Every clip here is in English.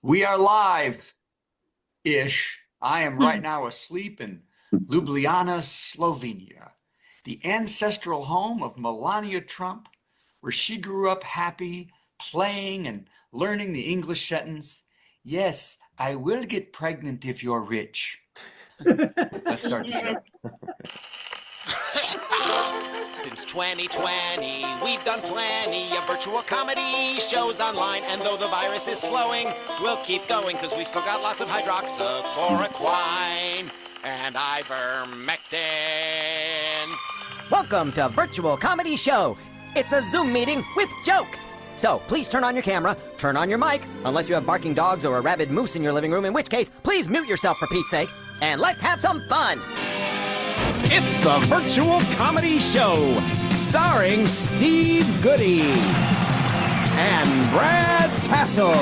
We are live-ish. I am right now asleep in Ljubljana, Slovenia, the ancestral home of Melania Trump, where she grew up happy, playing and learning the English sentence, "Yes, I will get pregnant if you're rich." Let's start the show. Since 2020, we've done plenty of virtual comedy shows online, and though the virus is slowing, we'll keep going because we've still got lots of hydroxychloroquine and ivermectin. Welcome to Virtual Comedy Show. It's a Zoom meeting with jokes. So please turn on your camera, turn on your mic, unless you have barking dogs or a rabid moose in your living room, in which case, please mute yourself for Pete's sake, and let's have some fun. It's the Virtual Comedy Show, starring Steve Goodie and Brad Tassell.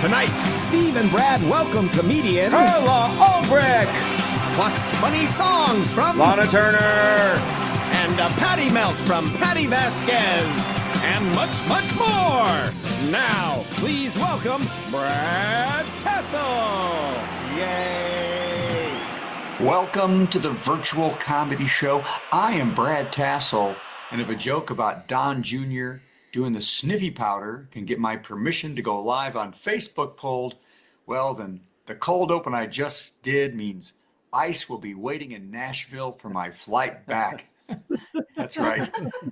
Tonight, Steve and Brad welcome comedian Carla Albrecht, plus funny songs from Lana Turner, and a patty melt from Patti Vasquez, and much, much more. Now, please welcome Brad Tassell. Yay! Welcome to the Virtual Comedy Show. I am Brad Tassell, and if a joke about Don Jr. doing the sniffy powder can get my permission to go live on Facebook polled, well, then the cold open I just did means ICE will be waiting in Nashville for my flight back. That's right.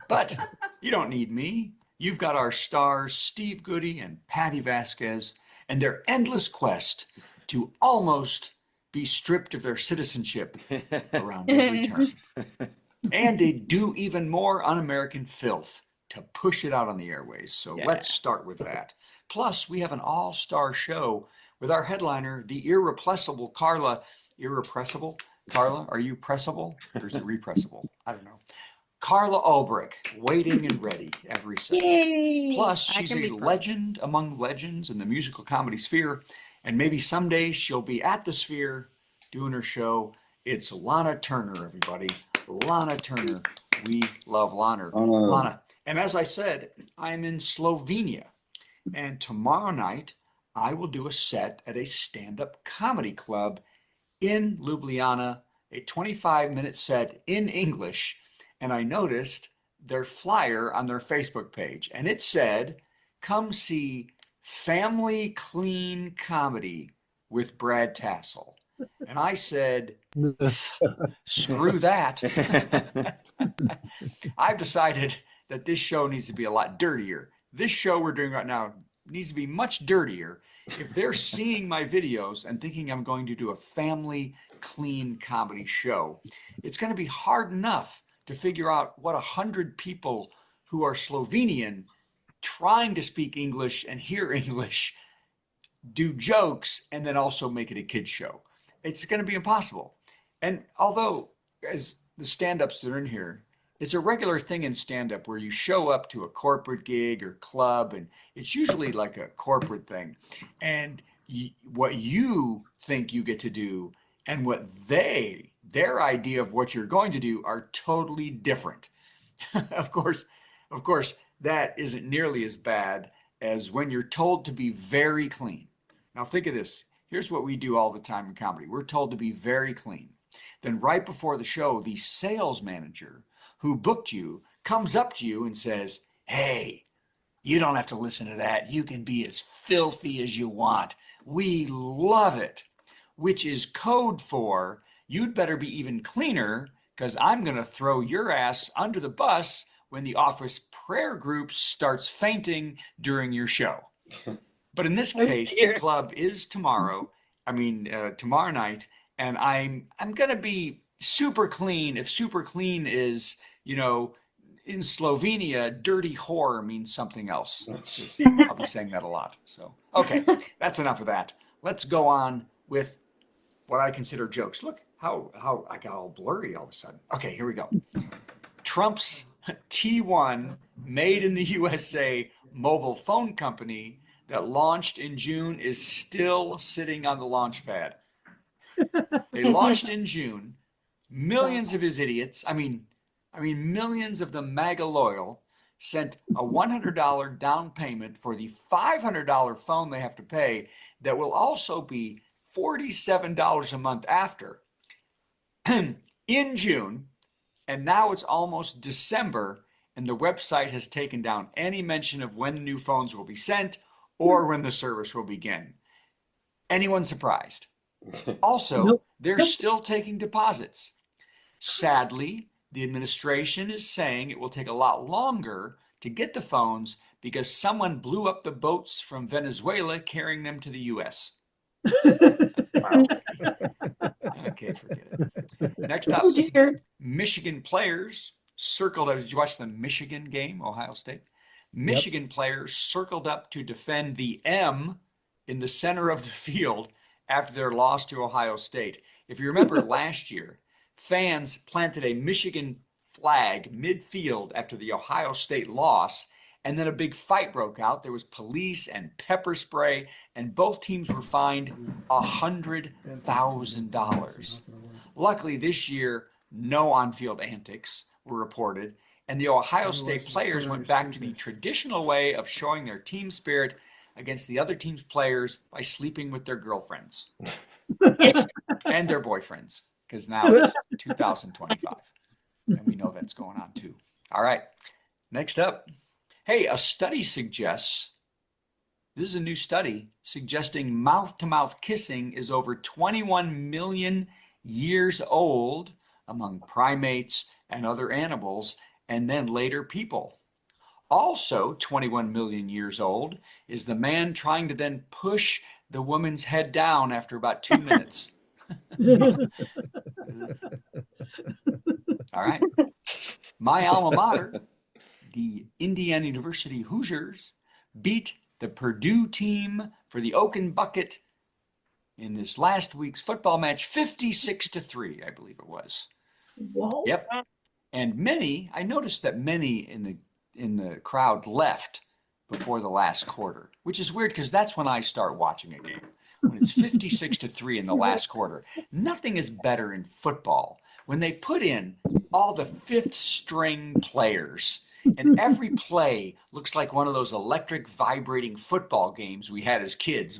But you don't need me. You've got our stars, Steve Goodie and Patti Vasquez, and their endless quest to almost be stripped of their citizenship around every turn. And they do even more un-American filth to push it out on the airways. So let's start with that. Plus, we have an all-star show with our headliner, the irrepressible Carla. Irrepressible? Carla, are you pressable or is it repressible? I don't know. Carla Albrecht, waiting and ready every second. Yay! Plus, she's a legend among legends in the musical comedy sphere. And maybe someday she'll be at the Sphere doing her show. It's Lana Turner, everybody. Lana Turner. We love Lana. Lana. And as I said, I'm in Slovenia. And tomorrow night, I will do a set at a stand-up comedy club in Ljubljana, a 25-minute set in English. And I noticed their flyer on their Facebook page. And it said, "Come see Family Clean Comedy with Brad Tassell." And I said, screw that. I've decided that this show needs to be a lot dirtier. This show we're doing right now needs to be much dirtier. If they're seeing my videos and thinking I'm going to do a family clean comedy show, it's going to be hard enough to figure out what 100 people who are Slovenian trying to speak English and hear English do jokes and then also make it a kid's show. It's going to be impossible. And although, as the stand-ups that are in here, it's a regular thing in stand-up where you show up to a corporate gig or club, and it's usually like a corporate thing. And what you think you get to do and what their idea of what you're going to do are totally different. Of course, that isn't nearly as bad as when you're told to be very clean. Now think of this. Here's what we do all the time in comedy. We're told to be very clean. Then right before the show, the sales manager who booked you comes up to you and says, "Hey, you don't have to listen to that. You can be as filthy as you want. We love it." Which is code for, you'd better be even cleaner because I'm going to throw your ass under the bus when the office prayer group starts fainting during your show. But in this case, the club is tomorrow night, and I'm going to be super clean. If super clean is, in Slovenia, dirty whore means something else. I'll be saying that a lot. So, okay, that's enough of that. Let's go on with what I consider jokes. Look how I got all blurry all of a sudden. Okay, here we go. Trump's T1 made in the USA mobile phone company that launched in June is still sitting on the launch pad. They launched in June. Millions of his idiots, millions of the MAGA loyal, sent a $100 down payment for the $500 phone they have to pay that will also be $47 a month after in June. And now it's almost December, and the website has taken down any mention of when the new phones will be sent or when the service will begin. Anyone surprised? Also, they're still taking deposits. Sadly, the administration is saying it will take a lot longer to get the phones because someone blew up the boats from Venezuela carrying them to the U.S. Okay, forget it. Next up, Michigan players circled up. Did you watch the Michigan game, Ohio State? Michigan players circled up to defend the M in the center of the field after their loss to Ohio State. If you remember last year, fans planted a Michigan flag midfield after the Ohio State loss, and then a big fight broke out. There was police and pepper spray, and both teams were fined $100,000. Luckily, this year, no on-field antics were reported, and the Ohio State players went back to the traditional way of showing their team spirit against the other team's players by sleeping with their girlfriends and their boyfriends, because now it's 2025, and we know that's going on too. All right, next up. Hey, a study suggests, this is a new study, suggesting mouth-to-mouth kissing is over 21 million years old among primates and other animals, and then later people. Also 21 million years old is the man trying to then push the woman's head down after about 2 minutes. All right. My alma mater, the Indiana University Hoosiers, beat the Purdue team for the Oaken Bucket in this last week's football match, 56-3, I believe it was. Whoa. Yep. And I noticed that many in the crowd left before the last quarter, which is weird because that's when I start watching a game. When it's 56-3 in the last quarter. Nothing is better in football when they put in all the fifth string players, and every play looks like one of those electric vibrating football games we had as kids.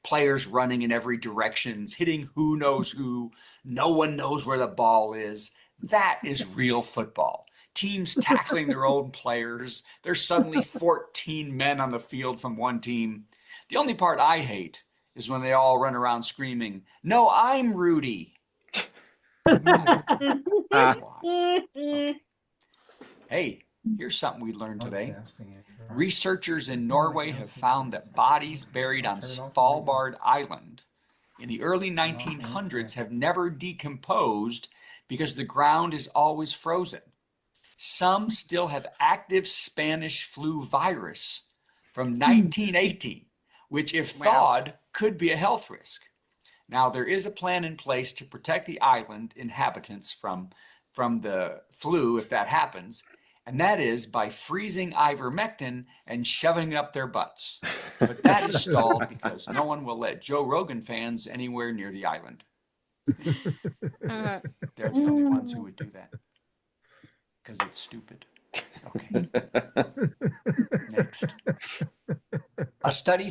Players running in every direction, hitting who knows who. No one knows where the ball is. That is real football. Teams tackling their own players. There's suddenly 14 men on the field from one team. The only part I hate is when they all run around screaming, "No, I'm Rudy." Hey, here's something we learned today. Researchers in Norway have found that bodies buried on Svalbard Island in the early 1900s have never decomposed because the ground is always frozen. Some still have active Spanish flu virus from 1918, which, if thawed, could be a health risk. Now, there is a plan in place to protect the island inhabitants from the flu if that happens, and that is by freezing ivermectin and shoving it up their butts. But that is stalled because no one will let Joe Rogan fans anywhere near the island. They're the only ones who would do that because it's stupid. Okay. Next. A study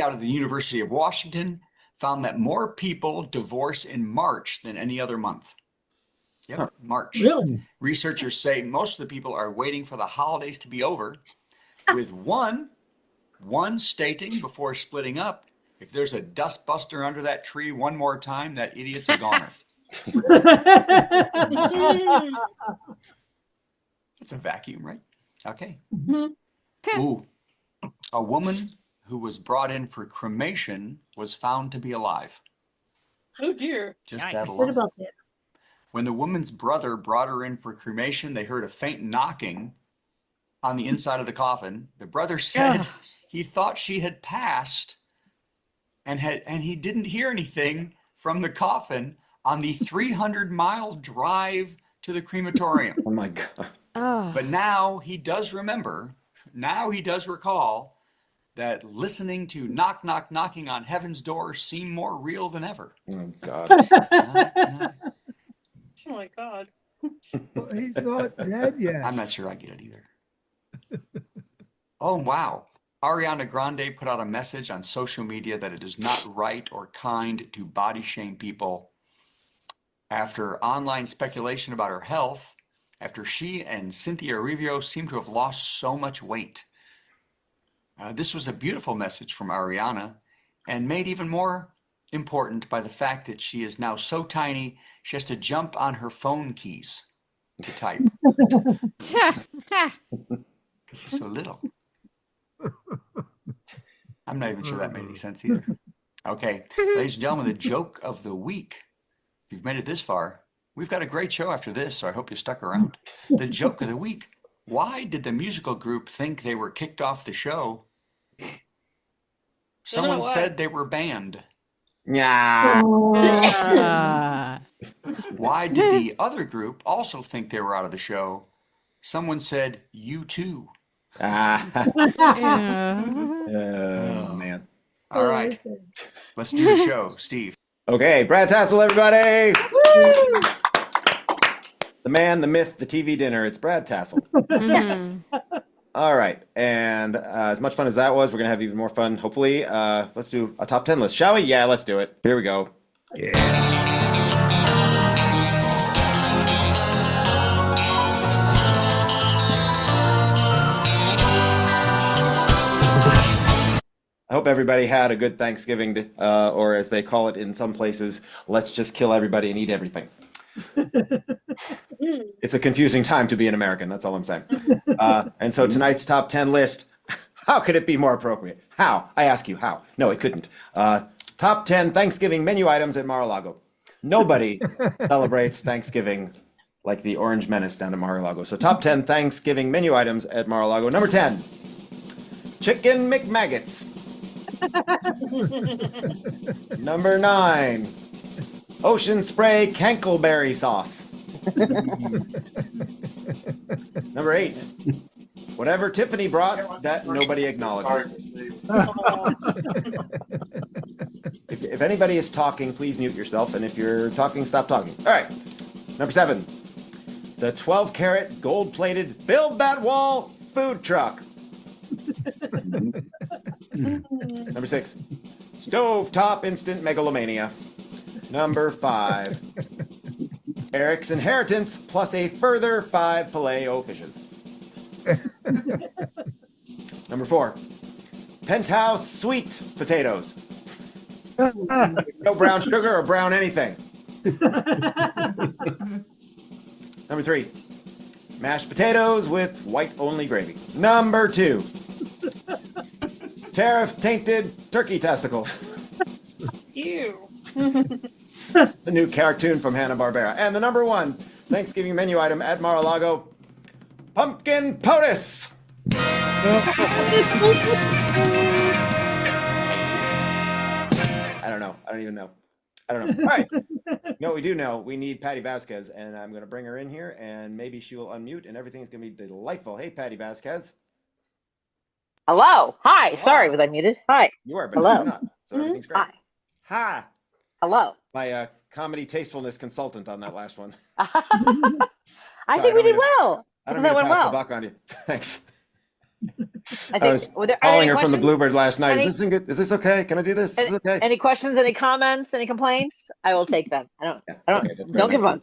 out of the University of Washington found that more people divorce in March than any other month. Yep, March. Really? Researchers say most of the people are waiting for the holidays to be over, with one stating before splitting up, if there's a dustbuster under that tree one more time, that idiot's a goner. It's a vacuum, right? Okay. Ooh, a woman who was brought in for cremation was found to be alive. Oh dear. Just Nice. that What alone. about that? When the woman's brother brought her in for cremation, they heard a faint knocking on the inside of the coffin. The brother said he thought she had passed and he didn't hear anything from the coffin on the 300-mile drive to the crematorium. Oh my God. But now he does remember, now he does recall that listening to knock, knock, knocking on heaven's door seemed more real than ever. Oh God. Oh my God. Well, he's not dead yet. I'm not sure I get it either. Oh, wow. Ariana Grande put out a message on social media that it is not right or kind to body shame people after online speculation about her health, after she and Cynthia Erivo seem to have lost so much weight. This was a beautiful message from Ariana and made even more important by the fact that she is now so tiny, she has to jump on her phone keys to type because she's so little. I'm not even sure that made any sense either. Okay, ladies and gentlemen, the joke of the week. If you've made it this far, we've got a great show after this, so I hope you stuck around. The joke of the week. Why did the musical group think they were kicked off the show? Someone why. said they were banned. Yeah. Why did the other group also think they were out of the show? Someone said, you too. Oh, man. All right, let's do the show, Steve. Okay, Brad Tassell, everybody. The man, the myth, the TV dinner. It's Brad Tassell. All right, and as much fun as that was, we're gonna have even more fun. Hopefully, let's do a top 10 list, shall we? Yeah, let's do it. Here we go. Yeah. I hope everybody had a good Thanksgiving, or as they call it in some places, let's just kill everybody and eat everything. It's a confusing time to be an American, that's all I'm saying. And so tonight's top 10 list, how could it be more appropriate? How? I ask you, how? No, it couldn't. Top 10 Thanksgiving menu items at Mar-a-Lago. Nobody celebrates Thanksgiving like the Orange Menace down at Mar-a-Lago. So top 10 Thanksgiving menu items at Mar-a-Lago. Number 10, Chicken McMaggots. Number 9, Ocean Spray Cankleberry sauce. Number 8, whatever Tiffany brought that nobody acknowledges. If anybody is talking, please mute yourself. And if you're talking, stop talking. All right. Number 7, the 12-carat gold-plated Build That Wall food truck. Number 6, stovetop instant megalomania. Number 5, Eric's inheritance plus a further 5 filet-o fishes. Number 4, penthouse sweet potatoes. No brown sugar or brown anything. Number 3, mashed potatoes with white-only gravy. Number 2, tariff-tainted turkey testicles. Ew. The new cartoon from Hanna-Barbera. And the number 1 Thanksgiving menu item at Mar-a-Lago, pumpkin POTUS. I don't know. I don't even know. I don't know. All right. You know what we do know? We need Patti Vasquez, and I'm going to bring her in here, and maybe she will unmute, and everything's going to be delightful. Hey, Patti Vasquez. Hello. Hi. Sorry, was I muted? Hi. You are, but Hello. you're not. So everything's great. Hi. Hi. Hello. My comedy tastefulness consultant on that last one. I Sorry, think we did I well. I don't that mean to went pass the well. buck on you. Thanks. I I was think. Are there calling any her from the questions? Bluebird last night. Any- Is this good? Is this okay? Can I do this? Is this okay? Any questions? Any comments? Any complaints? I will take them. I don't. Yeah, I don't. okay, that's very Don't give nice. up.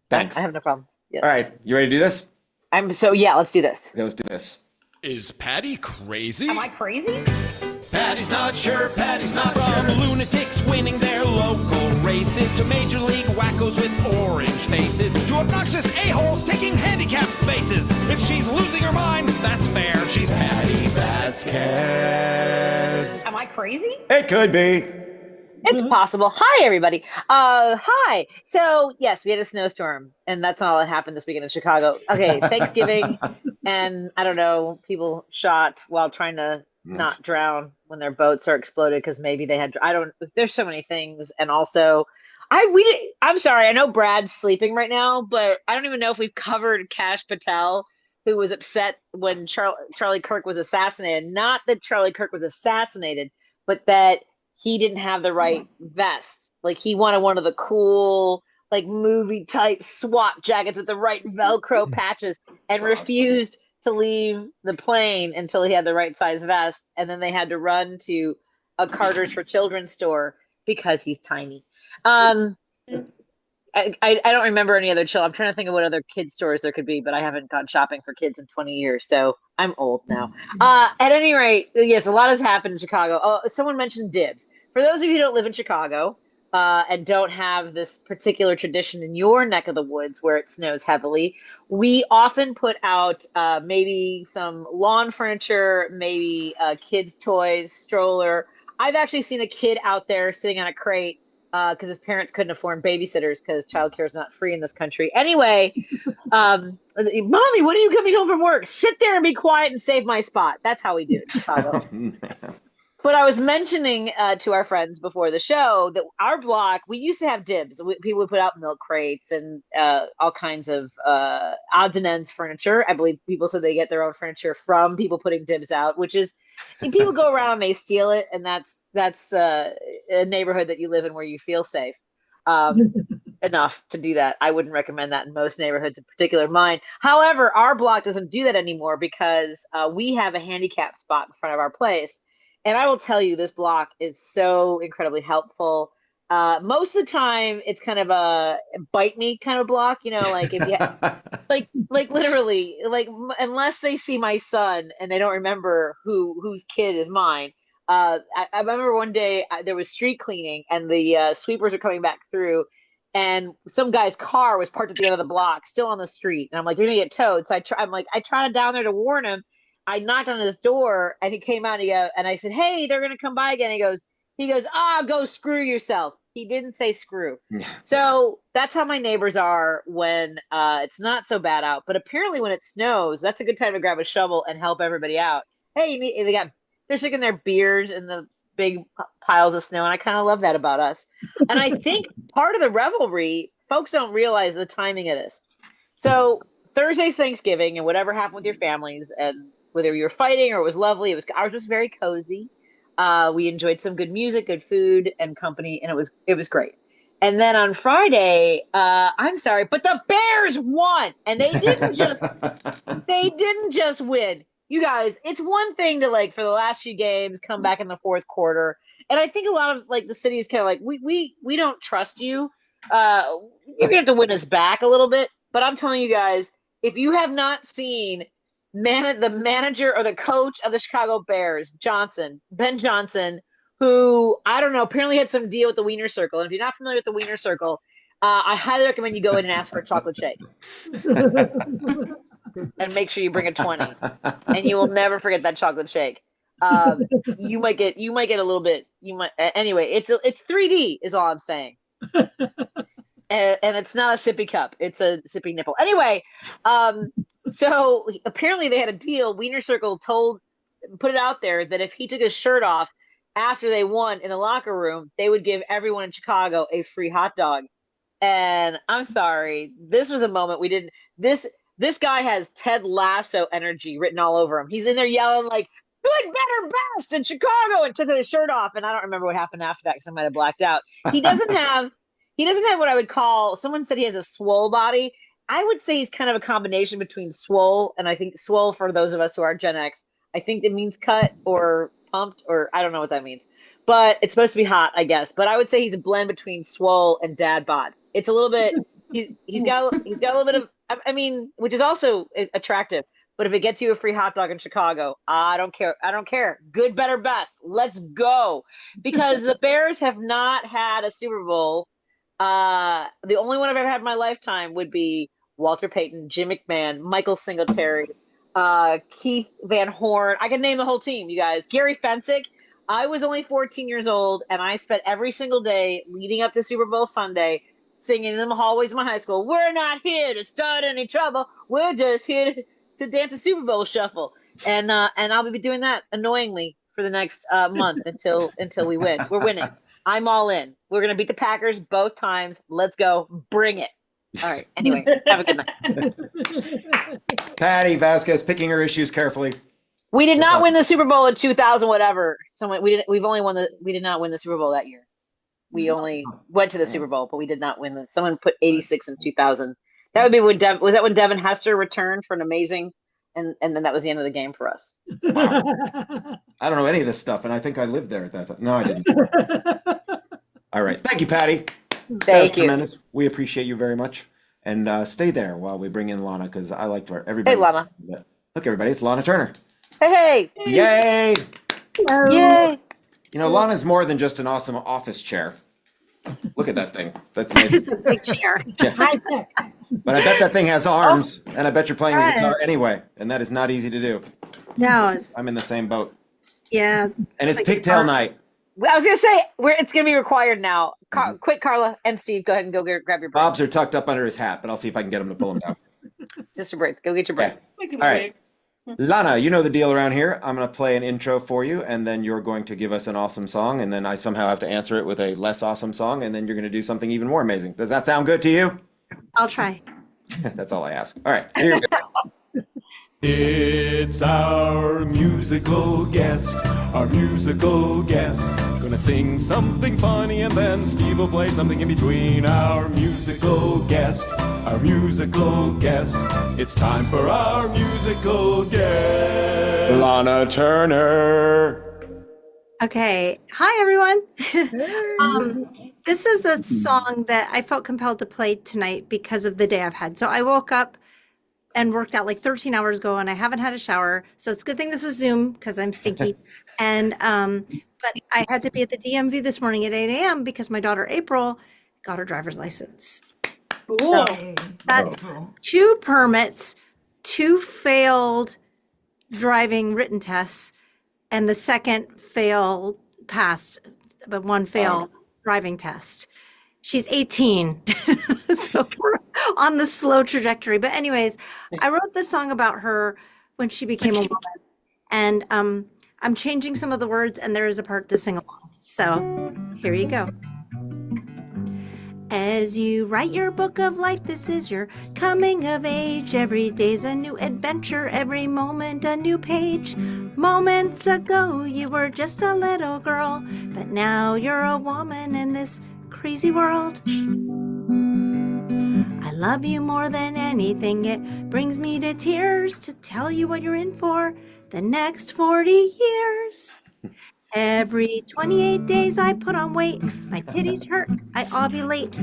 Thanks. I have no problems. Yes. All right, you ready to do this? I'm so yeah. Let's do this. Okay, let's do this. Is Patty crazy? Am I crazy? Patty's not sure, Patty's not From sure. lunatics winning their local races to major league wackos with orange faces to obnoxious a-holes taking handicapped spaces. If she's losing her mind, that's fair. She's Patty Vasquez. Am I crazy? It could be. It's possible. Hi, everybody. Hi. So, yes, we had a snowstorm, and that's not all that happened this weekend in Chicago. Okay, Thanksgiving, and I don't know, people shot while trying to not drown when their boats are exploded because maybe they had. I don't. There's so many things, and also, I'm sorry. I know Brad's sleeping right now, but I don't even know if we've covered Kash Patel, who was upset when Charlie Kirk was assassinated. Not that Charlie Kirk was assassinated, but that he didn't have the right vest. Like he wanted one of the cool like movie type SWAT jackets with the right Velcro patches, and refused to leave the plane until he had the right size vest. And then they had to run to a Carter's for Children store because he's tiny. I don't remember any other chill. I'm trying to think of what other kids stores there could be, but I haven't gone shopping for kids in 20 years, so I'm old now. At any rate, yes, a lot has happened in Chicago. Oh, someone mentioned dibs. For those of you who don't live in Chicago and don't have this particular tradition in your neck of the woods where it snows heavily, we often put out maybe some lawn furniture, maybe kids' toys, stroller. I've actually seen a kid out there sitting on a crate because his parents couldn't afford babysitters because childcare is not free in this country. Anyway, Mommy, when are you coming home from work? Sit there and be quiet and save my spot. That's how we do it in Chicago. But I was mentioning to our friends before the show that our block, we used to have dibs. People would put out milk crates and all kinds of odds and ends furniture. I believe people said they get their own furniture from people putting dibs out, which is people go around and they steal it, and that's a neighborhood that you live in where you feel safe enough to do that. I wouldn't recommend that in most neighborhoods, in particular mine. However, our block doesn't do that anymore because we have a handicap spot in front of our place. And I will tell you, this block is so incredibly helpful. Most of the time, it's kind of a bite me kind of block, like if you like literally, like unless they see my son and they don't remember whose kid is mine. I remember one day there was street cleaning and the sweepers are coming back through, and some guy's car was parked at the end of the block, still on the street, and I'm like, you're gonna get towed. So I tried down there to warn him. I knocked on his door and he came out and I said, hey, they're going to come by again. He goes, go screw yourself. He didn't say screw. So that's how my neighbors are when it's not so bad out. But apparently when it snows, that's a good time to grab a shovel and help everybody out. Hey, they're sticking their beers in the big piles of snow. And I kind of love that about us. And I think part of the revelry, folks don't realize the timing of this. So Thursday's Thanksgiving and whatever happened with your families, and whether you were fighting or it was lovely, ours was very cozy. We enjoyed some good music, good food and company, and it was great. And then on Friday, I'm sorry, but the Bears won, and they didn't just win. You guys, it's one thing to for the last few games come back in the fourth quarter, and I think a lot of the city is kind of we don't trust you. You're gonna have to win us back a little bit, but I'm telling you guys, if you have not seen the manager or the coach of the Chicago Bears, Ben Johnson, who, I don't know, apparently had some deal with the Wiener Circle. And if you're not familiar with the Wiener Circle, I highly recommend you go in and ask for a chocolate shake. And make sure you bring a 20. And you will never forget that chocolate shake. You might get a little bit, anyway, it's 3D is all I'm saying. And it's not a sippy cup. It's a sippy nipple. Anyway, so apparently they had a deal. Wiener Circle put it out there that if he took his shirt off after they won in the locker room, they would give everyone in Chicago a free hot dog. And I'm sorry, this was a moment we didn't. This guy has Ted Lasso energy written all over him. He's in there yelling like, good, better, best in Chicago, and took his shirt off. And I don't remember what happened after that because I might have blacked out. He doesn't have what I would call, someone said he has a swole body. I would say he's kind of a combination between swole, and I think swole, for those of us who are Gen X, I think it means cut or pumped, or I don't know what that means. But it's supposed to be hot, I guess. But I would say he's a blend between swole and dad bod. It's a little bit, he's got a little bit of, I mean, which is also attractive. But if it gets you a free hot dog in Chicago, I don't care. Good, better, best. Let's go. Because the Bears have not had a Super Bowl. The only one I've ever had in my lifetime would be Walter Payton, Jim McMahon, Michael Singletary, Keith Van Horn. I can name the whole team, you guys. Gary Fensick. I was only 14 years old, and I spent every single day leading up to Super Bowl Sunday singing in the hallways of my high school, we're not here to start any trouble. We're just here to dance a Super Bowl shuffle. And I'll be doing that annoyingly for the next month until we win. We're winning. I'm all in. We're going to beat the Packers both times. Let's go. Bring it. All right. Anyway, have a good night. Patti Vasquez picking her issues carefully. We did not win the Super Bowl in 2000, whatever. We did not win the Super Bowl that year. we only went to the Super Bowl, but we did not win. Someone put 86 in 2000. That would be when was that when Devin Hester returned for an amazing, and then that was the end of the game for us. Wow. I don't know any of this stuff, and I think I lived there at that time. No, I didn't. All right. Thank you, Patty. That was tremendous. We appreciate you very much. And stay there while we bring in Lana, because I like everybody. Hey, Lana. Look, everybody, it's Lana Turner. Hey! Yay! Hello. Yay! You know, Lana's more than just an awesome office chair. Look at that thing. That's amazing. It's a big chair. Yeah. But I bet that thing has arms, and I bet you're playing the guitar anyway, and that is not easy to do. No. I'm in the same boat. Yeah. And it's pigtail night. I was gonna say it's gonna be required now. Quick, Carla and Steve, go ahead and go grab your break. Bobs are tucked up under his hat, but I'll see if I can get him to pull them down. Just a break. Go get your break. Okay. All right. Lana, you know the deal around here. I'm going to play an intro for you, and then you're going to give us an awesome song, and then I somehow have to answer it with a less awesome song, and then you're going to do something even more amazing. Does that sound good to you? I'll try. That's all I ask. All right, here we go. It's our musical guest, Gonna sing something funny and then Steve will play something in between. Our musical guest. It's time for our musical guest, Lana Turner. Okay. Hi, everyone. This is a song that I felt compelled to play tonight because of the day I've had. So I woke up and worked out like 13 hours ago, and I haven't had a shower. So it's a good thing this is Zoom because I'm stinky. And but I had to be at the DMV this morning at 8 a.m. because my daughter April got her driver's license. Cool. So that's 2 permits, 2 failed driving written tests, and the second passed, but 1 failed driving test. She's 18, so we're on the slow trajectory. But anyways, I wrote this song about her when she became a woman, and I'm changing some of the words, and there is a part to sing along. So here you go. As you write your book of life, this is your coming of age. Every day's a new adventure, every moment a new page. Moments ago, you were just a little girl, but now you're a woman in this crazy world. I love you more than anything. It brings me to tears to tell you what you're in for the next 40 years. Every 28 days I put on weight, my titties hurt, I ovulate.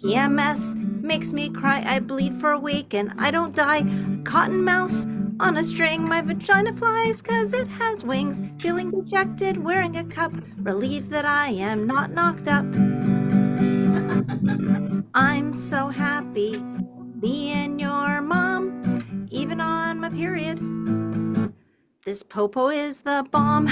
PMS makes me cry, I bleed for a week and I don't die. A cotton mouse on a string, my vagina flies 'cause it has wings. Feeling dejected, wearing a cup, relieves that I am not knocked up. I'm so happy, me and your mom, even on my period. This popo is the bomb.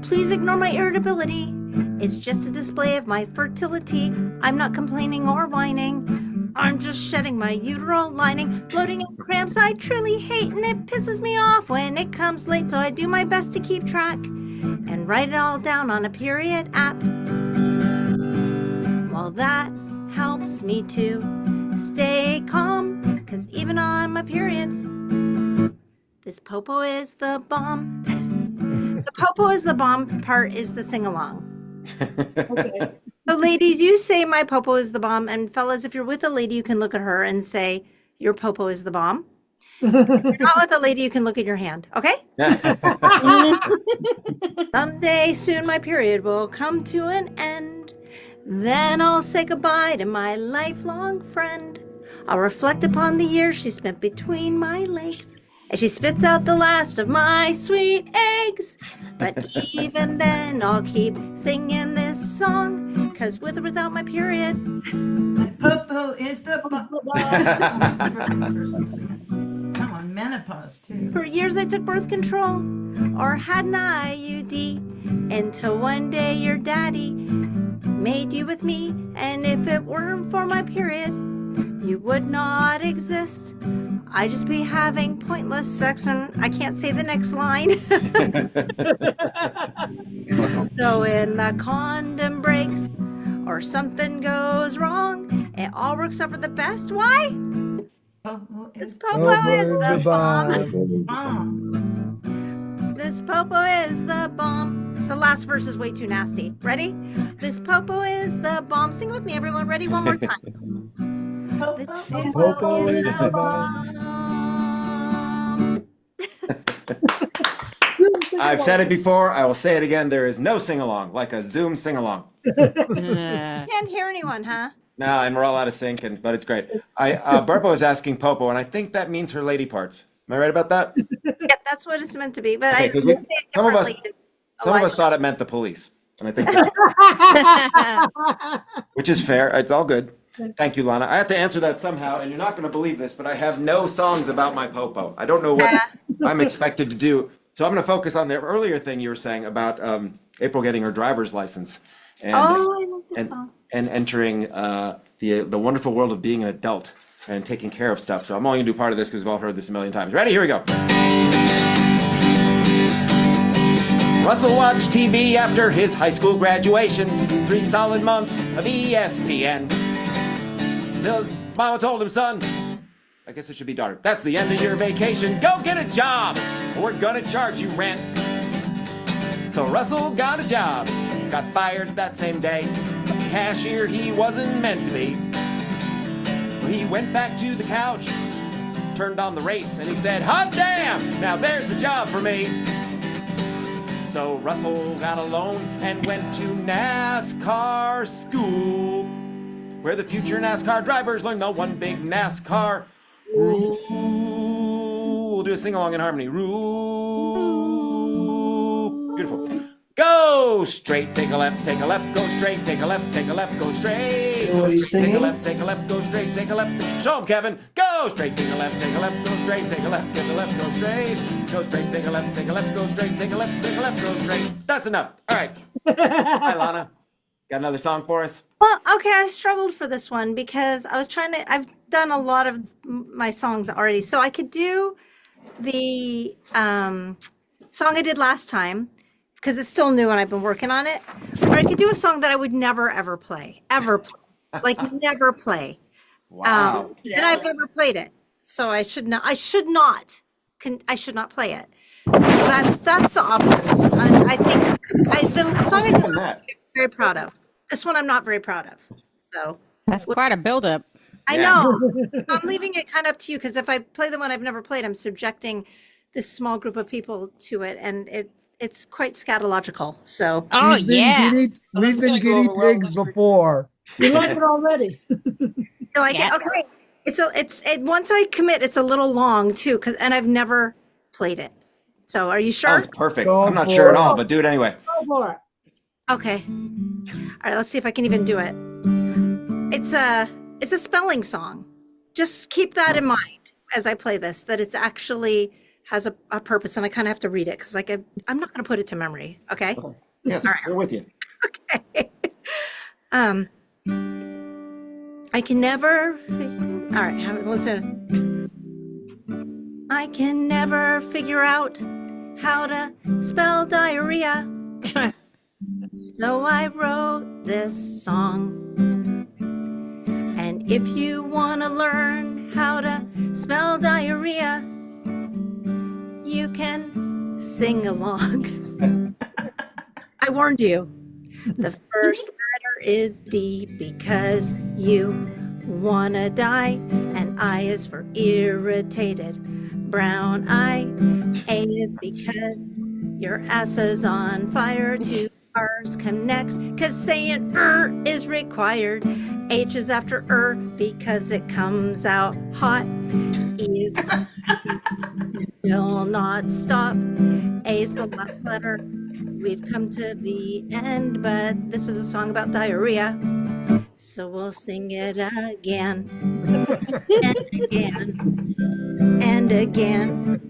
Please ignore my irritability. It's just a display of my fertility. I'm not complaining or whining. I'm just shedding my uteral lining. Bloating and cramps I truly hate, and it pisses me off when it comes late. So I do my best to keep track and write it all down on a period app. Well, that helps me to stay calm, 'cause even on my period, this popo is the bomb. The popo is the bomb part is the sing-along. Okay. So ladies, you say my popo is the bomb, and fellas, if you're with a lady, you can look at her and say your popo is the bomb. If you're not with a lady, you can look at your hand, okay? Someday soon my period will come to an end. Then I'll say goodbye to my lifelong friend. I'll reflect upon the years she spent between my legs, and she spits out the last of my sweet eggs. But even then, I'll keep singing this song, 'cause with or without my period, my popo is the come on, menopause too. For years I took birth control or had an IUD, until one day your daddy made you with me. And if it weren't for my period, you would not exist. I just be having pointless sex, and I can't say the next line. So when the condom breaks or something goes wrong, it all works out for the best. Why? This popo is the bomb. This popo is the bomb. The last verse is way too nasty. Ready? This popo is the bomb. Sing with me, everyone. Ready? One more time. This Popo is the bomb. I've said it before. I will say it again. There is no sing along like a Zoom sing along. Can't hear anyone, huh? No, and we're all out of sync, but it's great. Burpo is asking Popo, and I think that means her lady parts. Am I right about that? Yeah, that's what it's meant to be. But Okay, I 'cause will say it some of us- differently. Some of us thought it meant the police, and I think, which is fair. It's all good. Thank you, Lana. I have to answer that somehow, and you're not going to believe this, but I have no songs about my Popo. I don't know what I'm expected to do. So I'm going to focus on the earlier thing you were saying about April getting her driver's license and I love this song. and entering the wonderful world of being an adult and taking care of stuff. So I'm only going to do part of this because we've all heard this a million times. Ready? Here we go. Russell watched TV after his high school graduation. 3 solid months of ESPN. Till his mama told him, son, I guess it should be daughter, that's the end of your vacation. Go get a job, or we're gonna charge you rent. So Russell got a job, got fired that same day. Cashier he wasn't meant to be. He went back to the couch, turned on the race, and he said, hot damn, now there's the job for me. So Russell got a loan and went to NASCAR school, where the future NASCAR drivers learn the one big NASCAR rule. We'll do a sing-along in harmony. Rule. Beautiful. Go straight, take a left, go straight, take a left, go straight. What are you Take a singing? left, go straight, take a left. Show 'em, Kevin. Go straight, take a left, go straight, take a left, go straight. Go straight, take a left, go straight, take a left, go straight. That's enough. All right. Hi, Lana. Got another song for us? Well, okay, I struggled for this one because I was trying to, I've done a lot of my songs already. So I could do the song I did last time because it's still new and I've been working on it. Or I could do a song that I would never, ever play. Like never play. Wow. And I've never played it. So I should not play it. That's the opposite. I think the song I did last time, I'm very proud of. This one I'm not very proud of. So That's quite a buildup. I know. I'm leaving it kind of up to you because if I play the one I've never played, I'm subjecting this small group of people to it, and it's quite scatological. So Oh, yeah. We've been guinea pigs before. You like it already. you like Yeah. it? Okay. It's once I commit, it's a little long too, and I've never played it. So are you sure? Sounds perfect. Go I'm not for sure at it. all, but do it anyway. Go for it. Okay. All right, let's see if I can even do it. It's a spelling song. Just keep that in mind as I play this, that it's actually has a purpose, and I kind of have to read it because I'm not going to put it to memory. Okay. Yes, All right. we're with you. Okay. I can never. All right, listen. I can never figure out how to spell diarrhea. So I wrote this song. And if you want to learn how to spell diarrhea, you can sing along. I warned you. The first letter is D because you wanna die, and I is for irritated. Brown eye. A is because your ass is on fire. Two R's come next, cause saying is required. H is after because it comes out hot. E is for will not stop. A is the last letter. We've come to the end, but this is a song about diarrhea. So we'll sing it again and again and again.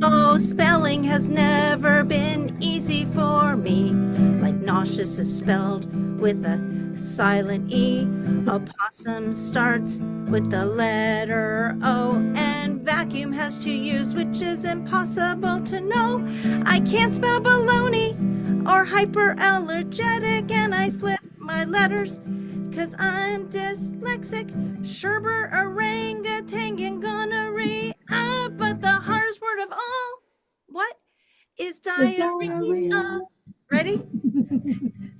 Oh, spelling has never been easy for me. Like nauseous is spelled with a silent E. Opossum starts with the letter O. And vacuum has two U's, which is impossible to know. I can't spell baloney or hyperallergenic, and I flip my letters cause I'm dyslexic. Sherbert, orangutan, and gonorrhea, but the hardest word of all, what, is diarrhea. Ready?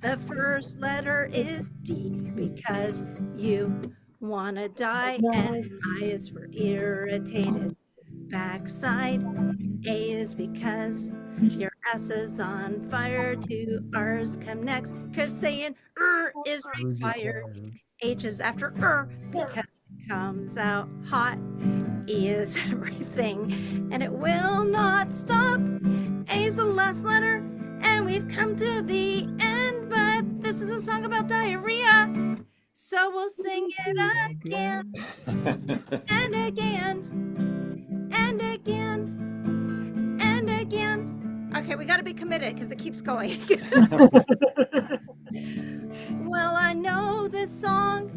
The first letter is D because you wanna die, and I is for irritated. Backside, A is because your ass is on fire. Two R's come next, cause saying is required. H is after because it comes out hot. E is everything, and it will not stop. A is the last letter, and we've come to the end, but this is a song about diarrhea, so we'll sing it again and again and again and again. Okay, we got to be committed because it keeps going. Well, I know this song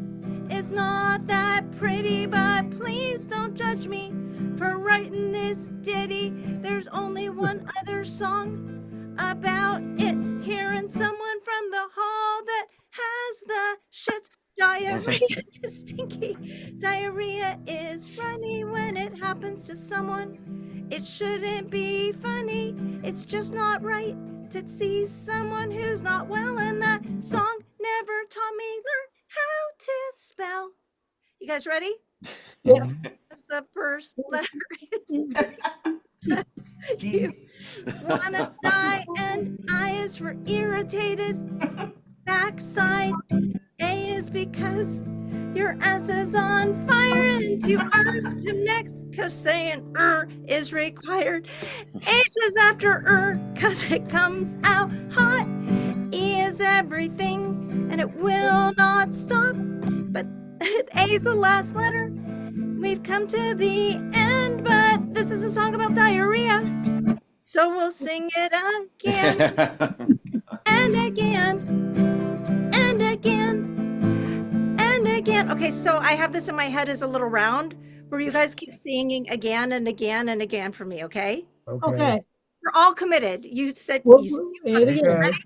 is not that pretty, but please don't judge me for writing this ditty. There's only one other song about it, hearing someone from the hall that has the shits. Diarrhea is stinky. Diarrhea is funny when it happens to someone. It shouldn't be funny. It's just not right to see someone who's not well, and that song never taught me learn how to spell. You guys ready? Yeah. The first letter is you wanna die, and I is for irritated. Backside, A is because your ass is on fire, and two R's come next, cause saying is required. H is after cause it comes out hot. E is everything, and it will not stop. But A is the last letter. We've come to the end, but this is a song about diarrhea, so we'll sing it again and again and again and again. Okay, so I have this in my head as a little round where you guys keep singing again and again and again for me, okay? Okay. We're all committed. You said Well, you and again. ready?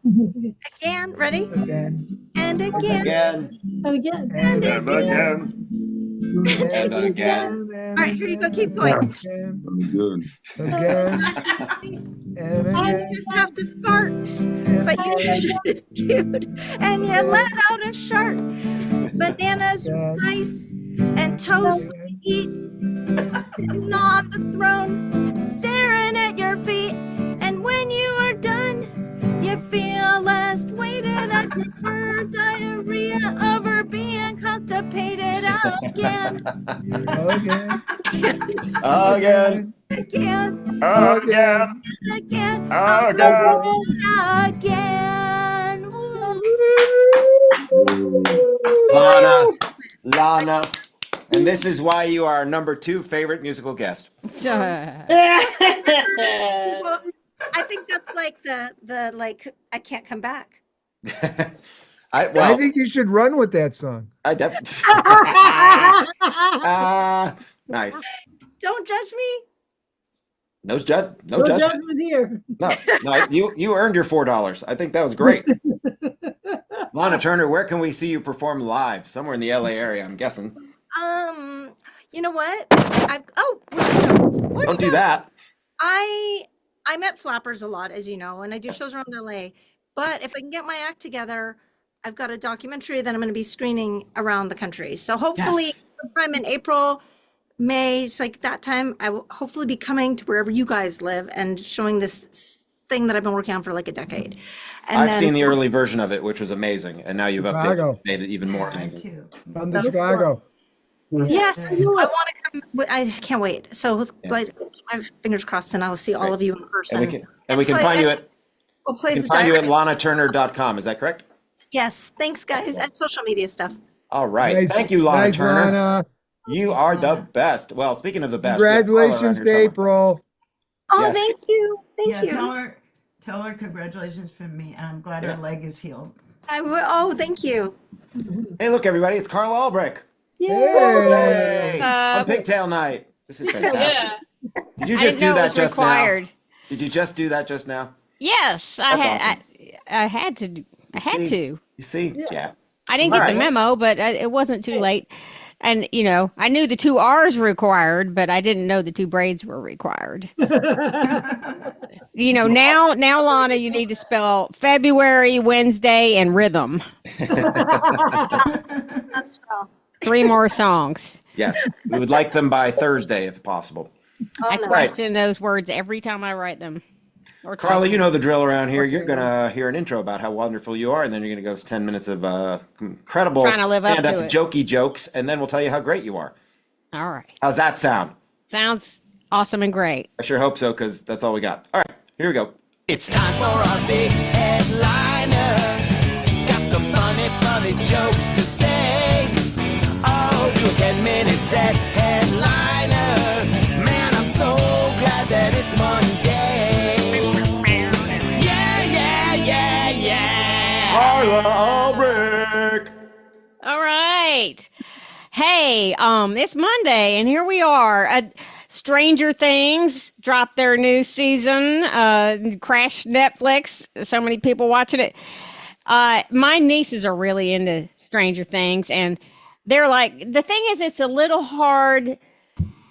Again, ready? Again. And again. Again. And again. And again. And again. All right, here you go. Keep going. Again. And You again. just have to fart, but your shit is cute, and you let out a shark. Bananas, rice, and toast to eat. Sitting on the throne, staring at your feet, and when you are done, you feel less weighted. I prefer diarrhea over being constipated. Again. Again. Again. Again. Again. Again. Again. Lana. And this is why you are our number 2 favorite musical guest. Well, I think that's like the like I can't come back. I think you should run with that song. I definitely. Nice. Don't judge me. No judge. No No judgment. judgment here. No. You earned your $4. I think that was great. Lana Turner, where can we see you perform live? Somewhere in the LA area, I'm guessing. You know what? Don't do that. I'm at Flappers a lot, as you know, and I do shows around LA. But if I can get my act together, I've got a documentary that I'm going to be screening around the country. So hopefully sometime in April, May, it's like that time, I will hopefully be coming to wherever you guys live and showing this thing that I've been working on for like a decade. And I've seen the early version of it, which was amazing. And now you've Chicago. made it even more amazing. Come to Chicago. Yes, I want to come. I can't wait. So, like, my fingers crossed, and I'll see all of you in person. And we can find you at We'll play we the can find you at diary. lanaturner.com. Is that correct? Yes, thanks, guys, and social media stuff. All right. Nice. Thank you, Lana Nice, Turner. Lana. You are the best. Well, speaking of the best, we have Carla around Congratulations here to somewhere. April. Oh, Yes. thank you. Thank you. Tell her congratulations from me. And I'm glad her leg is healed. Thank you. Hey, look, everybody. It's Carla Albrecht. Yay. Hey, on Pigtail Night. This is fantastic. Did you I just didn't do know it that was just required. now? Did you just do that just now? Yes, That's I had to. I had see? to. You see? Yeah. I didn't All get right. the memo, but it wasn't too late. And, I knew the 2 R's were required, but I didn't know the 2 braids were required. Now, Lana, you need to spell February, Wednesday, and rhythm. That's all. 3 more songs. Yes, we would like them by Thursday if possible. I question those words every time I write them. Carla, you know the drill around here. You're going to hear an intro about how wonderful you are, and then you're going to go 10 minutes of incredible Trying to live up to stand-up it. jokey jokes, and then we'll tell you how great you are. All right. How's that sound? Sounds awesome and great. I sure hope so, because that's all we got. All right, here we go. It's time for our big headliner. Got some funny jokes to say. Oh, do a 10-minute set headliner. Man, I'm so glad that it's Monday. Yeah. Carla Albrecht. All right. Hey, it's Monday, and here we are. Stranger Things dropped their new season. Crashed Netflix. So many people watching it. My nieces are really into Stranger Things, and they're like, the thing is, it's a little hard, a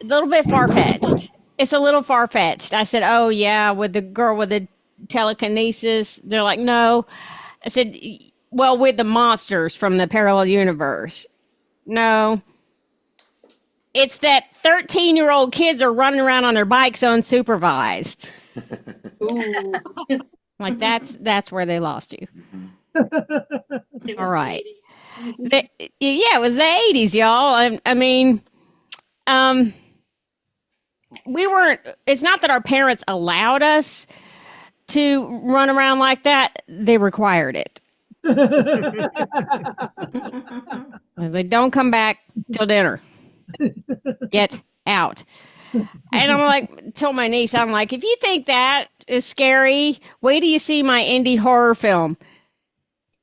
little bit far-fetched. It's a little far-fetched. I said, oh, yeah, with the girl with the telekinesis. They're like, no. I said, well, with the monsters from the parallel universe. No. It's that 13-year-old kids are running around on their bikes unsupervised. Like, that's where they lost you. All right. Yeah, it was the 80s, y'all. I mean, we weren't, it's not that our parents allowed us to run around like that. They required it. They don't come back till dinner. Get out. And I'm like, told my niece, I'm like, if you think that is scary, wait till you see my indie horror film.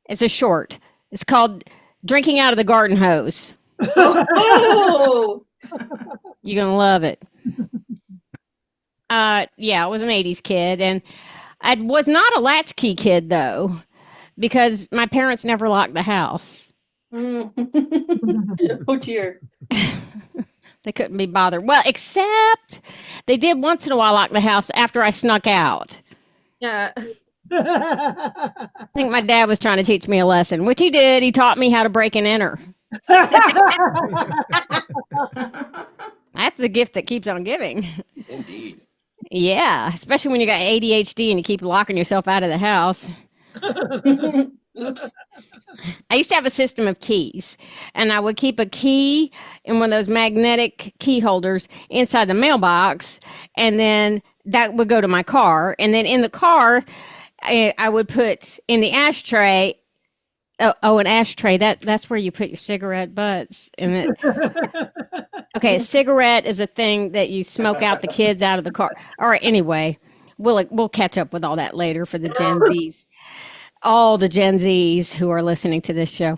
It's a short. It's called Drinking Out of the Garden Hose. Oh! You're going to love it. Yeah, I was an 80s kid, and I was not a latchkey kid, though, because my parents never locked the house. Oh, dear. They couldn't be bothered. Well, except they did once in a while lock the house after I snuck out. Yeah. I think my dad was trying to teach me a lesson, which he did. He taught me how to break and enter. That's the gift that keeps on giving. Indeed. Yeah, especially when you got ADHD and you keep locking yourself out of the house. Oops. I used to have a system of keys, and I would keep a key in one of those magnetic key holders inside the mailbox, and then that would go to my car. And then in the car, I would put in the ashtray. Oh, an ashtray. That's where you put your cigarette butts. And okay, a cigarette is a thing that you smoke out the kids out of the car. All right. Anyway, we'll catch up with all that later for the Gen Zs. All the Gen Zs who are listening to this show.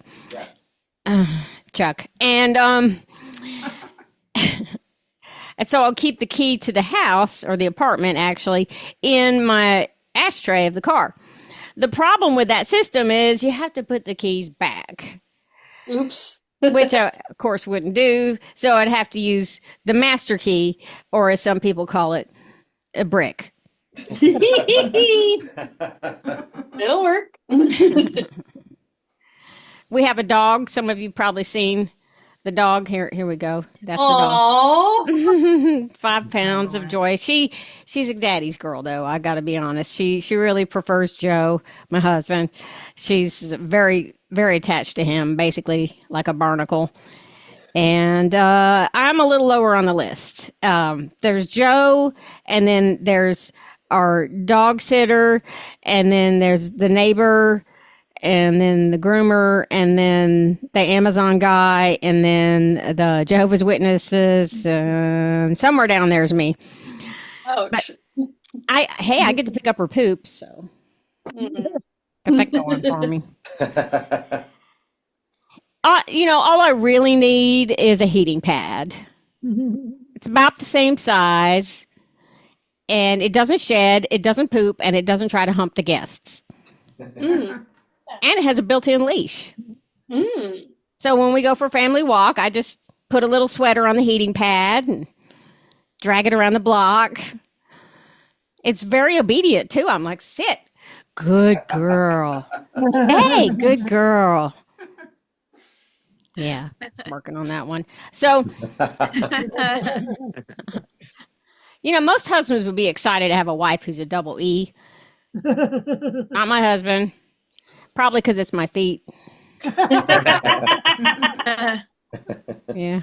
Chuck. And and so I'll keep the key to the house, or the apartment actually, in my ashtray of the car. The problem with that system is you have to put the keys back. Oops. Which I, of course, wouldn't do. So I'd have to use the master key, or as some people call it, a brick. It'll work. We have a dog. Some of you probably seen the dog. Here we go. That's Aww. the dog. 5 pounds of joy. She's a daddy's girl, though. I got to be honest. She really prefers Joe, my husband. She's very, very attached to him, basically like a barnacle. And I'm a little lower on the list. There's Joe, and then there's our dog sitter, and then there's the neighbor, and then the groomer, and then the Amazon guy, and then the Jehovah's Witnesses, and somewhere down there's me. Ouch. I get to pick up her poop, so got that going for me. All I really need is a heating pad. It's about the same size, and it doesn't shed, it doesn't poop, and it doesn't try to hump the guests. And it has a built-in leash. So when we go for a family walk, I just put a little sweater on the heating pad and drag it around the block. It's very obedient, too. I'm like, sit. Good girl. Hey, good girl. Yeah, working on that one. So, most husbands would be excited to have a wife who's a double E. Not my husband. Probably because it's my feet. Yeah.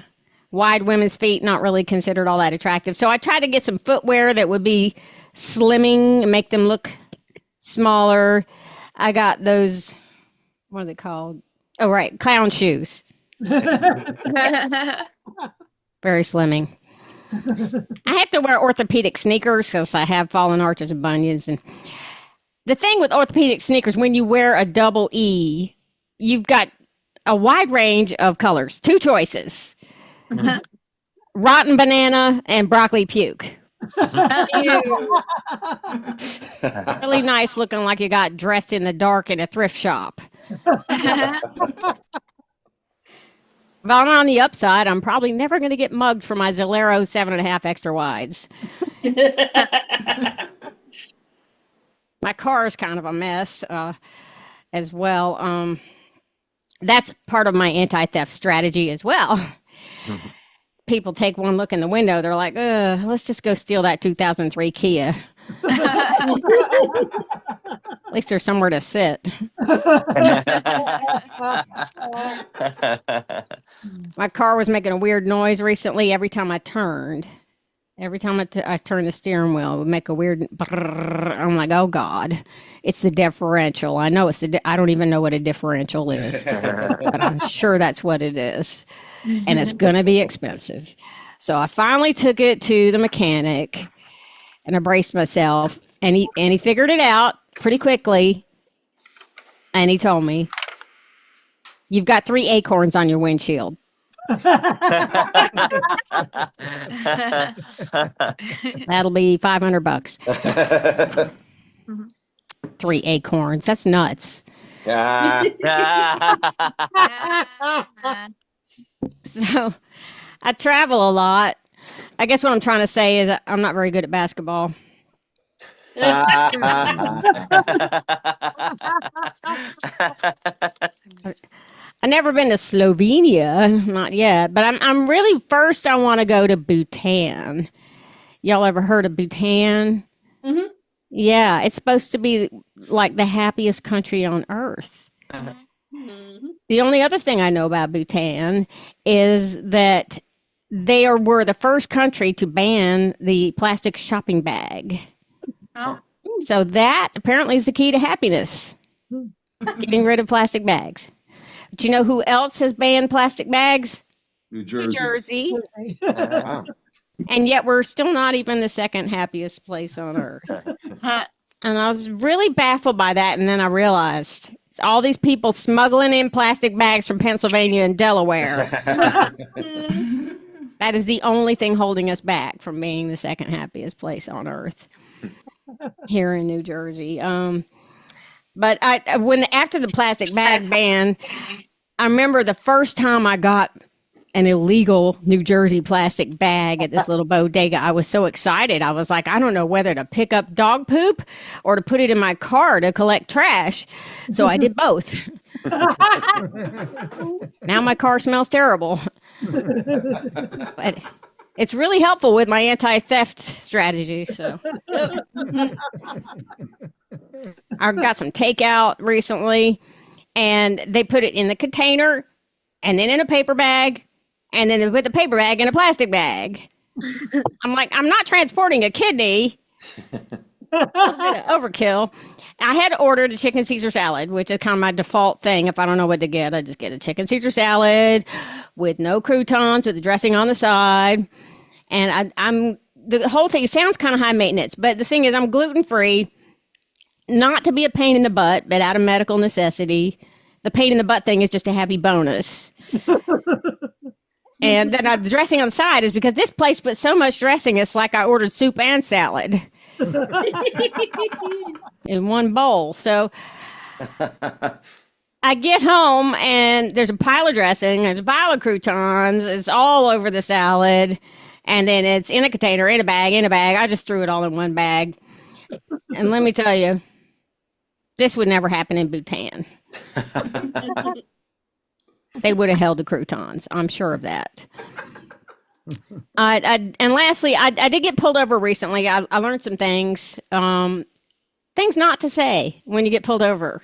Wide women's feet, not really considered all that attractive. So I tried to get some footwear that would be slimming and make them look smaller. I got those, what are they called? Oh, right, clown shoes. Very slimming. I have to wear orthopedic sneakers because I have fallen arches and bunions. And the thing with orthopedic sneakers, when you wear a double E, you've got a wide range of colors. 2 choices. Rotten banana and broccoli puke. Really nice looking, like you got dressed in the dark in a thrift shop. But on the upside, I'm probably never going to get mugged for my Zalero 7.5 extra wides. My car is kind of a mess as well. That's part of my anti-theft strategy as well. People take one look in the window, they're like, let's just go steal that 2003 Kia. At least there's somewhere to sit. My car was making a weird noise recently every time I turned. Every time I turned the steering wheel, it would make a weird brrr. I'm like, oh God, it's the differential. I know I don't even know what a differential is, but I'm sure that's what it is. And it's going to be expensive. So I finally took it to the mechanic and I braced myself and he figured it out pretty quickly. And he told me, you've got 3 acorns on your windshield. That'll be $500. 3 acorns. That's nuts. So I travel a lot. I guess what I'm trying to say is I'm not very good at basketball. I've never been to Slovenia, not yet, but I'm really first I want to go to Bhutan. Y'all ever heard of Bhutan? Mm-hmm. Yeah, it's supposed to be like the happiest country on earth. Mm-hmm. The only other thing I know about Bhutan is that they were the first country to ban the plastic shopping bag. Oh. So that apparently is the key to happiness. Getting rid of plastic bags. But you know who else has banned plastic bags? New Jersey. New Jersey. Wow. And yet we're still not even the second happiest place on earth. And I was really baffled by that. And then I realized it's all these people smuggling in plastic bags from Pennsylvania and Delaware. That is the only thing holding us back from being the second happiest place on earth here in New Jersey. But after the plastic bag ban, I remember the first time I got an illegal New Jersey plastic bag at this little bodega. I was so excited. I was like, I don't know whether to pick up dog poop or to put it in my car to collect trash. So I did both. Now my car smells terrible. But it's really helpful with my anti-theft strategy. So I got some takeout recently, and they put it in the container and then in a paper bag, and then they put the paper bag in a plastic bag. I'm like, I'm not transporting a kidney. Overkill. I had ordered a chicken Caesar salad, which is kind of my default thing. If I don't know what to get, I just get a chicken Caesar salad with no croutons, with the dressing on the side. And I'm the whole thing sounds kind of high maintenance, but the thing is, I'm gluten free, not to be a pain in the butt, but out of medical necessity. The pain in the butt thing is just a happy bonus. And then the dressing on the side is because this place put so much dressing, it's like I ordered soup and salad in one bowl. So I get home and there's a pile of dressing, there's a pile of croutons, it's all over the salad, and then it's in a container, in a bag. I just threw it all in one bag. And let me tell you, this would never happen in Bhutan. They would have held the croutons. I'm sure of that. And lastly, I did get pulled over recently. I learned some things. Things not to say when you get pulled over.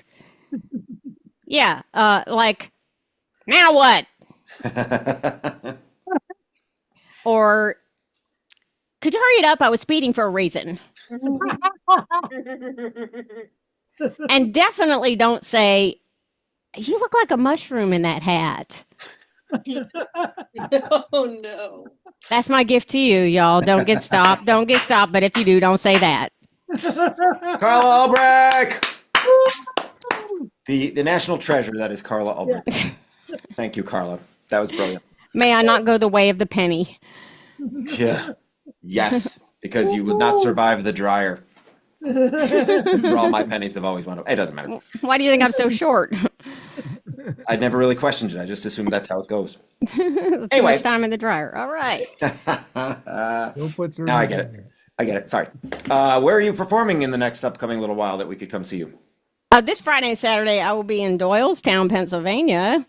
Yeah, like, now what? Or, could you hurry it up? I was speeding for a reason. And definitely don't say, you look like a mushroom in that hat. Oh no. That's my gift to you, y'all. Don't get stopped. Don't get stopped. But if you do, don't say that. Carla Albrecht! The national treasure that is Carla Albrecht. Thank you, Carla. That was brilliant. May I not go the way of the penny? Yeah. Yes, because you would not survive the dryer. For all my pennies have always wound up. It doesn't matter. Why do you think I'm so short? I'd never really questioned it. I just assumed that's how it goes. Too Anyway. much time in the dryer. All right. Now I get it. I get it. Sorry. Where are you performing in the next upcoming little while that we could come see you? This Friday and Saturday, I will be in Doylestown, Pennsylvania,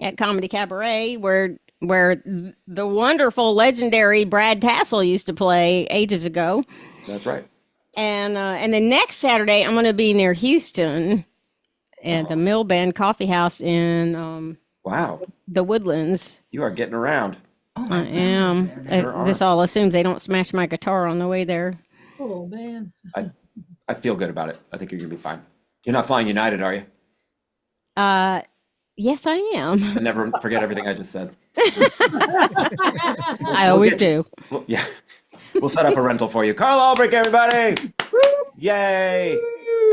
at Comedy Cabaret, where the wonderful, legendary Brad Tassell used to play ages ago. That's right. And then next Saturday, I'm going to be near Houston at the Mill Bend Coffee House in Wow. the Woodlands. You are getting around. I am. This all assumes they don't smash my guitar on the way there. Oh, man. I feel good about it. I think you're going to be fine. You're not flying United, are you? Yes, I am. And never forget everything I just said. I always do. Well, yeah. We'll set up a rental for you. Carl Albrecht, everybody! Yay!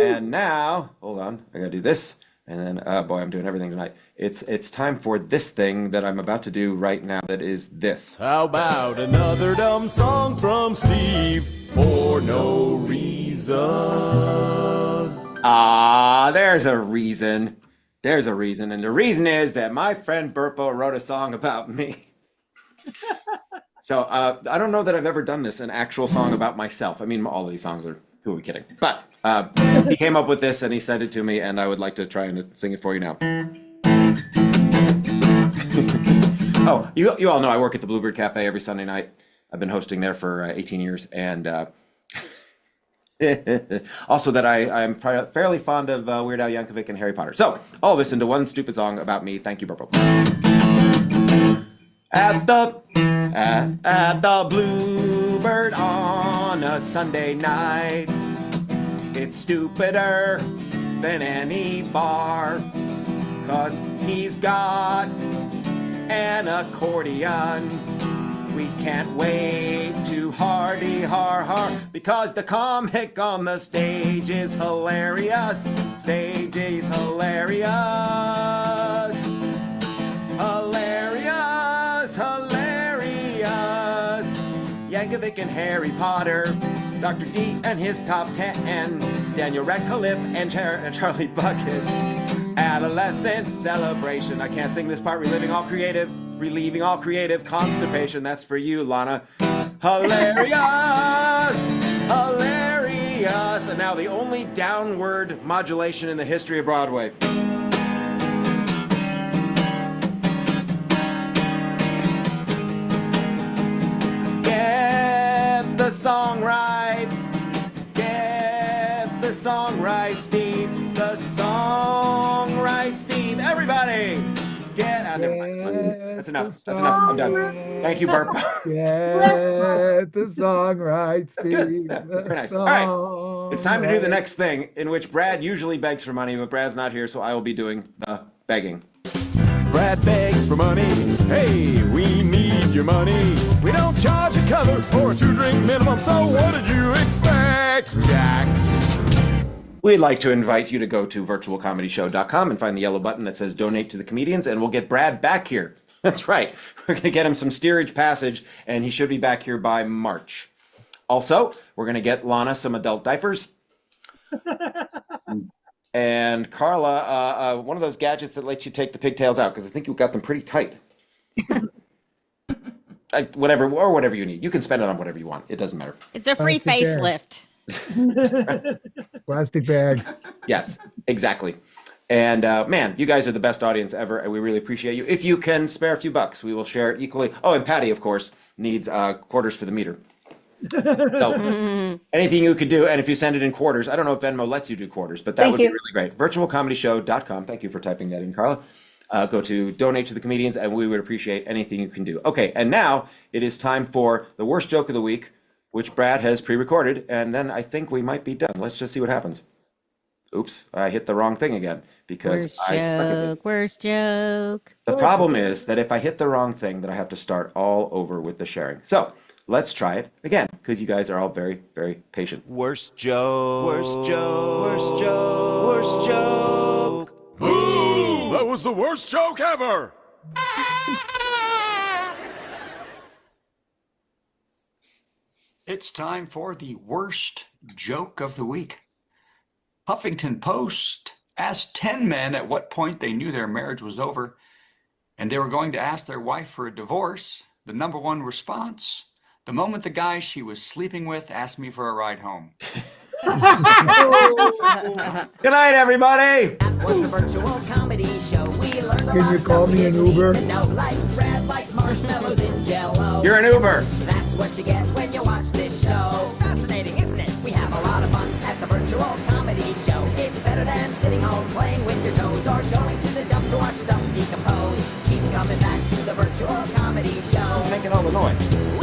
And now, hold on, I gotta do this. And then, boy, I'm doing everything tonight. It's time for this thing that I'm about to do right now that is this. How about another dumb song from Steve for no reason? There's a reason. There's a reason. And the reason is that my friend Burpo wrote a song about me. So I don't know that I've ever done this, an actual song about myself. I mean, all of these songs are, who are we kidding? But he came up with this and he sent it to me, and I would like to try and sing it for you now. Oh, you all know I work at the Bluebird Cafe every Sunday night. I've been hosting there for 18 years. And also that I'm fairly fond of Weird Al Yankovic and Harry Potter. So all this into one stupid song about me. Thank you, Burpo. At the Bluebird on a Sunday night, it's stupider than any bar, 'cause he's got an accordion. We can't wait to hardy har, because the comic on the stage is hilarious. Stage is hilarious. Hilarious, hilarious. Yankovic and Harry Potter, Dr. D and his top 10, Daniel Radcliffe and Charlie Bucket. Adolescent celebration. I can't sing this part. Relieving all creative constipation. That's for you, Lana. Hilarious, hilarious. And now the only downward modulation in the history of Broadway. Get the song right. Get the song right, Steve. The song right, Steve. Everybody, get out. That's enough. That's enough. I'm done. Thank you, Burp. Get the song right, Steve. Yeah, that's very nice. All right, it's time to do the next thing, in which Brad usually begs for money, but Brad's not here, so I will be doing the begging. Brad begs for money. Hey, we need your money. We don't charge a cover or a 2-drink minimum, so what did you expect, Jack? We'd like to invite you to go to virtualcomedyshow.com and find the yellow button that says donate to the comedians, and we'll get Brad back here. That's right. We're going to get him some steerage passage, and he should be back here by March. Also, we're going to get Lana some adult diapers. And Carla, one of those gadgets that lets you take the pigtails out, because I think you got them pretty tight. Whatever you need. You can spend it on whatever you want. It doesn't matter. It's a free facelift. Plastic bag. Yes, exactly. And man, you guys are the best audience ever, and we really appreciate you. If you can spare a few bucks, we will share it equally. Oh, and Patty, of course, needs quarters for the meter. So anything you could do, and if you send it in quarters, I don't know if Venmo lets you do quarters, but that would be really great. Virtualcomedyshow.com. Thank you for typing that in, Carla. Go to donate to the comedians, and we would appreciate anything you can do. Okay, and now it is time for the worst joke of the week, which Brad has pre-recorded, and then I think we might be done. Let's just see what happens. Oops, I hit the wrong thing again because I suck at it. Worst joke. The problem is that if I hit the wrong thing, then I have to start all over with the sharing. So let's try it again, because you guys are all very, very patient. Worst joke. Worst joke. Worst joke. Worst joke. Boo! That was the worst joke ever! It's time for the worst joke of the week. Huffington Post asked 10 men at what point they knew their marriage was over, and they were going to ask their wife for a divorce. The number one response: the moment the guy she was sleeping with asked me for a ride home. Good night, everybody. That was the virtual comedy show. We learned a Can lot you of call stuff me we an didn't need Uber? to know, like Brad likes marshmallows in Jell-O. You're an Uber. That's what you get when you watch this show. Fascinating, isn't it? We have a lot of fun at the virtual comedy show. It's better than sitting home playing with your toes or going to the dump to watch stuff decompose. Keep coming back to the virtual comedy show. Making all the noise.